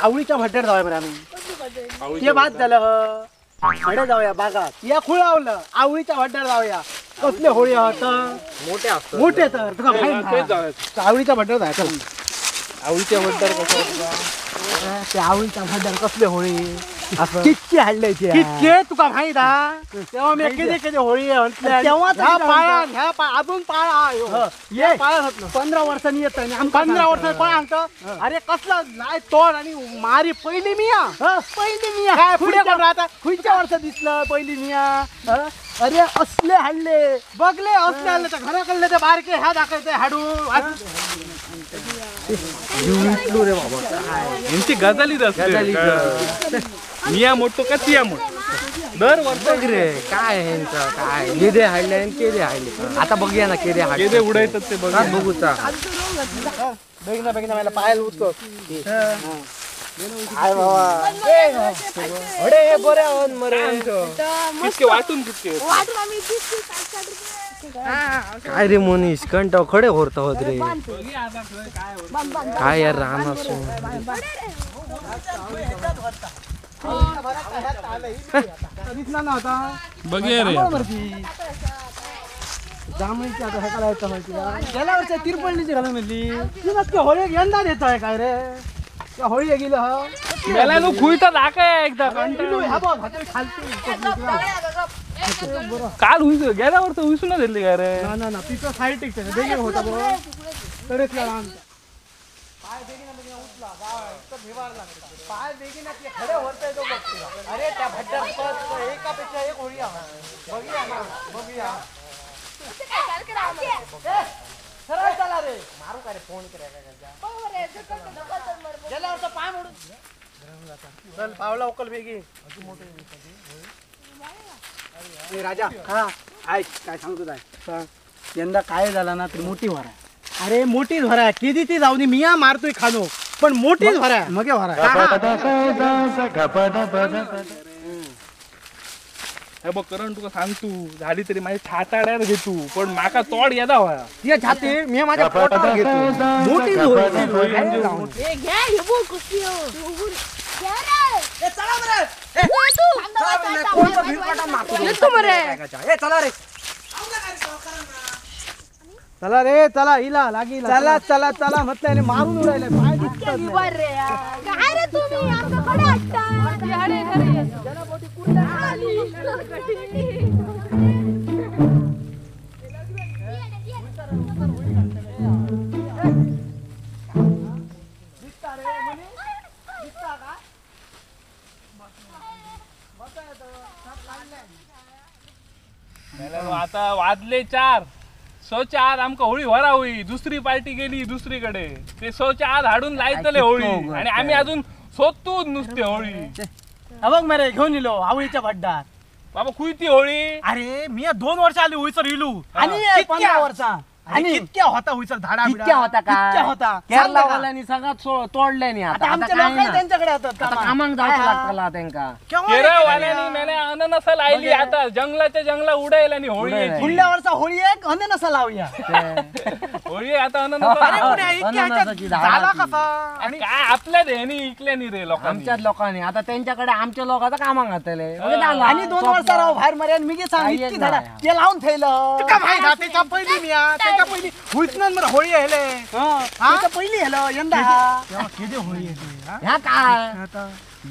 आवळीच्या भट्ट्यात जाऊया बरं आम्ही. ते बाद झालं कडे जाऊया बागात या खुळावलं आवळीच्या भट्ट्यात जाऊया. कसले होळी होत मोठे तर तुका आवळीच्या भट्ट्यात जायचं. आवळीच्या भट्ट्यात कसं ते आवळीच्या भट्ट्यात कसले होळी कितके हाडले कितके तुका माहित हा. तेव्हा मी किती होळी तेव्हा अजून पाळा 15 वर्षांनी येत 15 वर्षांनी पण आणतो. अरे कसला नाही तोड आणि मारी पहिली मिया काय पुढे कोण राहता खुईच्या वर्ष दिसलं पहिली मिया. अरे असले हाडले बघले असले हाडले तर घराकडले ते बारके ह्या दाखवते हाडू रे बाबा यांची गजाली मिया मोठो का तिया मोठो दर वर्ष रे काय काय केदे हाडले आणि केदे हाडले. आता बघूया ना केदे केदे उडायतात ते बघूचा बेगना मला पायाला उचलो काय बाबा अरे बरे मरे कितके वाटून कितके काय रे मनीष कंटाव खडे होत होत रे काय यार राहणार बघूया रे जांभळीची आता ह्याला येतं माहिती गेल्या वर्षी तिरपळणीची घालून म्हणली ती नक्की होळी यंदा देत आहे काय रे होळी गेलं हा मेला नु खुईता दाखय एकदा कंटिन्यू ह्या बघ हाताने काल हुईस गेल्या वर्ष हुईस ना दिली काय रे ना ना तिथं साईड टिकते बेगीन होता बघ तडेच लागला पाय बेगीन उठला भिवार लागला पाय बेगीन खडे होत आहे तो बघतो. अरे त्या भट्ट्यात एकापेक्षा एक होळी बघूया ना बघूया सरळ चला रे मारू का रे फोन गेला होता पाय मोडून चल पावला उकल बेगी राजा हा ऐक काय सांगतो काय यंदा काय झाला ना तर मोठी भरा. अरे मोठी भरा किती ती जाऊ दे मिया मारतोय खानो पण मोठीच भरा मग हे बघ करण तुका सांगतू झाली तरी माझी छाताड्यात घेतू पण माका तोड येदा व्हा ती छाती मी माझ्या पोटावर घेतो मोठी चला रे चला हिला लागी चला चला चला म्हटलं मारून उडायला पाय दिसतात आता वाजले 4 सोच्या आत आमका होळी भरा होई. दुसरी पार्टी गेली दुसरीकडे ते सोच्या आत हाडून लायतले होळी आणि आम्ही अजून सोदतूच नुसते होळी. बघ मरे घेऊन येलो आवळीच्या भड्डात बाबा कुयती होळी. अरे मी 2 वर्ष आली होईसर इलू आणि 15 वर्षा आणि कितक्या होता होईसर झाडा कितक्या होता का कितक्या होता केरला वाल्यानी सगळं तोडले नाही. आता आमच्या लोक त्यांच्याकडे आता कामाक जायचं लागतला त्यांका. केरळवाल्यानी मेले अननस लायली आता जंगलाच्या जंगला उडायला आणि होळी यायची. पुढल्या वर्षा होळी एक अननस लावूया होळी आता अननस झाला कसा आणि काय आपल्या ह्यानी इकल्यानी रे लोकांनी आमच्याच लोकांनी आता त्यांच्याकडे आमच्या लोकांचा कामाक घातले आणि 2 वर्षा राव बाहेर मर्याद मी सांग इतकी झाडा ते लावून ठेवलं तुका माहित आहे त्याच्या पहिली मिया त्याच्या पहिली हुईतन होळी हेले हा पहिली हेलो यंदा किती होळी येते ह्या काय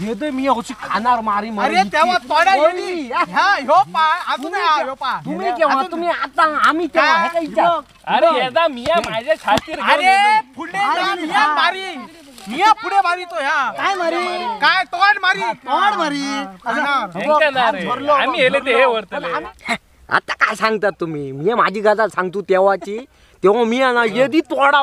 येते मी अशी खाणार मारी मारी. अरे तेव्हा तोडा येली ह्या ह्यो पा अजून ह्यो पा तुम्ही केव्हा तुम्ही आता आम्ही केव्हा हे काय विचार. अरे येदा मिया माझ्या छातीर अरे पुढे मिया मारी मिया पुढे मारी तो ह्या काय मारी काय तोड मारी आम्ही हेले ते हे वरतले. आता काय सांगतात तुम्ही. मी माझी गजाल सांगतो तेव्हाची तेव्हा मी ना येदी तोडा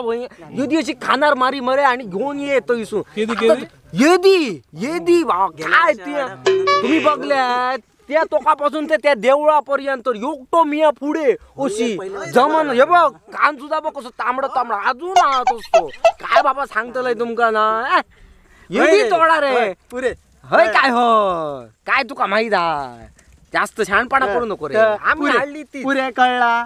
येदी अशी खाणार मारी मरे आणि घेऊन येतो इसू येदी येदी काय तुम्ही बघल्या त्या तोकापासून ते त्या देवळापर्यंत योगतो मिया पुढे अशी जमन हे बघ कान सुद्धा बघ कसं तांबड अजून राहत असतो. काय बाबा सांगतलंय तुमका ना येदी तोडा रे पुरे होय काय हो काय तुका माहित आहे जास्त शहाणपणा करू नको रे. आम्ही हाडली ती पुरे कळला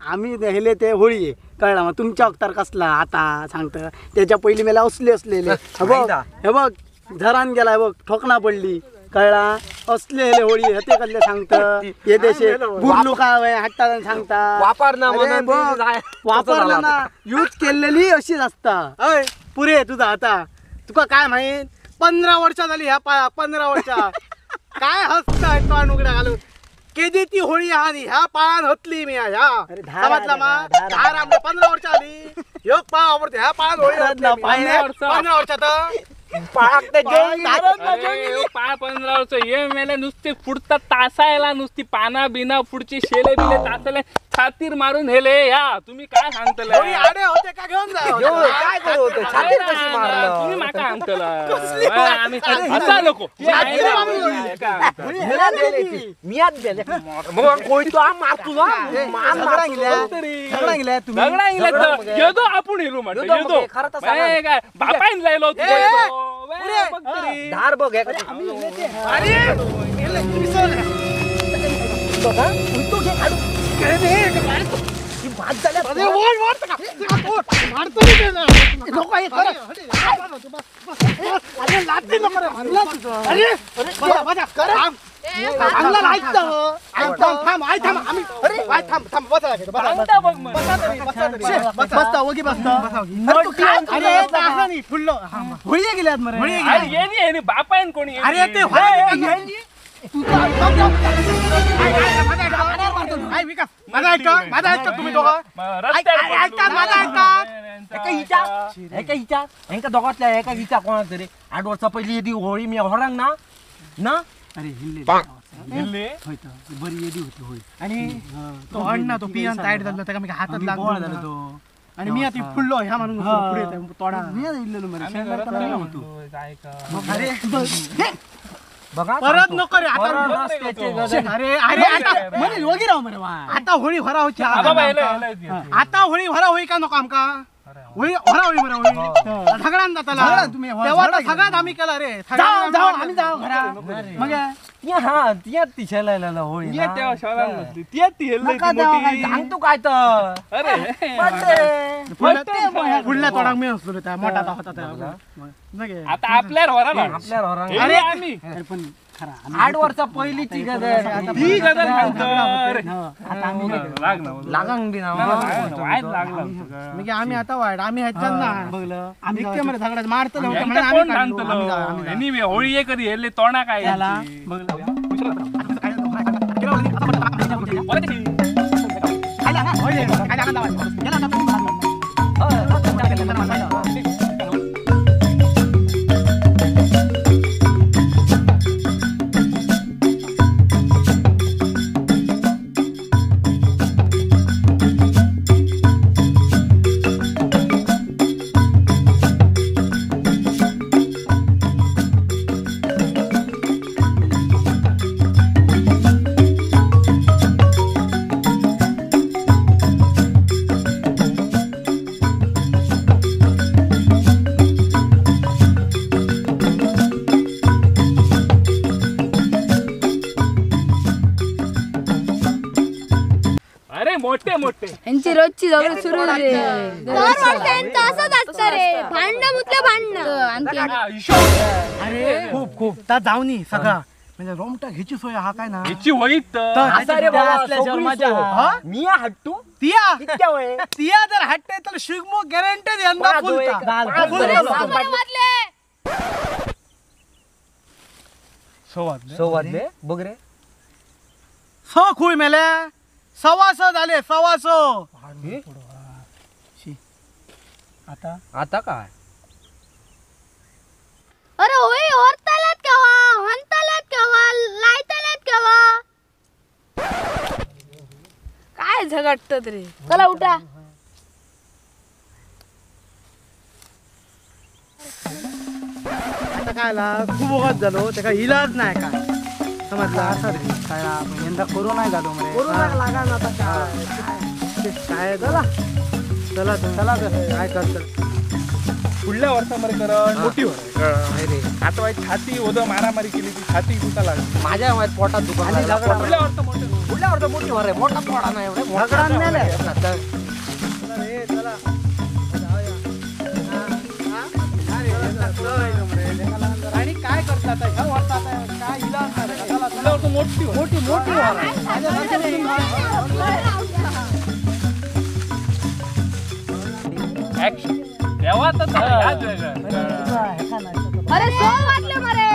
आम्ही हेले ते होळी आहे. कळला मग तुमच्या अवतार कसला आता सांगत त्याच्या पहिली मेला असलेले हे बघ झरान गेलाय बघ ठोकणा पडली कळला असलेले होळी हे ते कसले सांगत हे देशे बुरलू काय हाडटा सांगता वापरणं म्हणून बघ, वापरलं ना यूज केलेली अशीच असता अय पुरे तुझा आता तुका काय माहित 15 वर्ष झाली ह्या पाया 15 वर्ष काय हसताय तो अनुगडा घालून केदी ती होळी ह्या पायान हतली मी ह्या समजला मा 15 वर्ष आली ह्यो पाय आवडते ह्या पायान होळी हतली 15 वर्षात पाय 15 वर्ष ये मेले नुसते पुढता तासायला नुसती पाना बिना पुढची शेले बिले तासले छातीर मारून हेले या तुम्ही काय सांगतले आडे होते का घेऊन जा काय करू होतं? छातीत कशी मारलं? तुम्ही माका सांगतला आम्ही हसा नको मियात गेले मग कोई तो आम मारतो ना मान झगडा गेल्या तुम्ही दगडा इंगले येदो आपण हेलो म्हणतो येदो खरं तर सांगा. काय बापाईन लायलो तू धार बघ हे कशी. बघा, उलटू घे, काढू. ही भात झाल्या. होळी गेल्यात मरे बापाईन कोणी अरे ते माझा ऐका तुम्ही दोघं एका दोघातल्या एका हिचा कोणा तरी 8 वर्षा पहिली येदी होळी मी होरांग ना अरे हिल्ले दिल्ली बरी येदी होती होळी आणि तो अण्णा तो पियान टाईट झाला त्याला मी हातात लागला झाला तो आणि मी आता फुललो ह्या म्हणून पुढे तोडा मी इल्लेलो अरे बघा परत नको रे अरे अरे आता म्हणे योगी राव म्हणे आता होळी भरा होती आता होळी भरा होई का नको आमका होळी भरा होळी भरा होळी सगळ्यांना जाताला तुम्ही तेव्हा सगळ्यात आम्ही केला रे जाऊ आम्ही जाऊ घरा मग हा तिया तिच्याला होळी ये तेव्हा शाळा नसली ती हेल्ले सांगतो काय तर अरे पुढल्या तोडाक मी असलो त्या मोठा होता आता आपल्यावर होरा ना आपल्या होरांग अरे आम्ही पण खरा 8 वर्षा पहिलीची गदर ती गदर म्हणतोय आता आम्ही लागांग बी ना वाईट लागला म्हणजे आम्ही आता वाईट आम्ही ह्याच्यात ना बघलं आम्ही मध्ये झगडा मारतलो कोण सांगतलो एनिवे होळी ये कधी हेल्ले तोंडा काय त्याला बघलं मोठे मोठे यांची रोजची झगड सुरू रे असंच असतं रे भांडण मुतलं भांडण अरे खूप खूप त्या जाऊनी सगळा म्हणजे रोमटा घ्यायची सोय हा काय ना हिची होईत मी हट्टू तिया इतक्या वय तिया जर हटते तर शिगमो गॅरंटेड यंदा सौवादले बघ रे खुय मेले सवास झाले सवास आता आता काय अरे होय होरतालात केव्हा हंतालात केव्हा लायतालात केव्हा काय झगडत रे चला उठा आता काय खूप वगत झालो त्याचा इलाज नाही काय समजला असं रे काय यंदा कोरोना झालो कोरोना लागा ना आता काय चला चला चला काय करत पुढल्या वर्षामध्ये करण मोठी होणार आता वाईट छाती ओद मारामारी केली ती छाती तुका लागली माझ्या माहित पोटात दुकान पुढल्या वर्ष मोठे पुढल्या वर्ष मोठी भर आहे मोठा पोडा नाही एवढे झगडा नेले. आणि काय करतात आता? ह्या वर्षात काय इलाज नाही. चला, पुढल्या वर्ष मोठी होणार. मोठी मोठी ऍक्शन तेव्हा तर याच वेगळं अरे सोड वाटलं मरे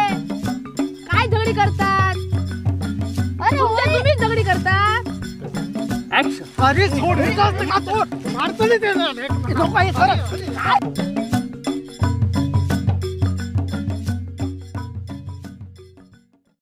काय झगडी करतात अरे तुम्हीच झगडी करतात ऍक्शन अरे सोड हे जास्त का सोड मारतो नाही ते ना. लोकं हे सरळ.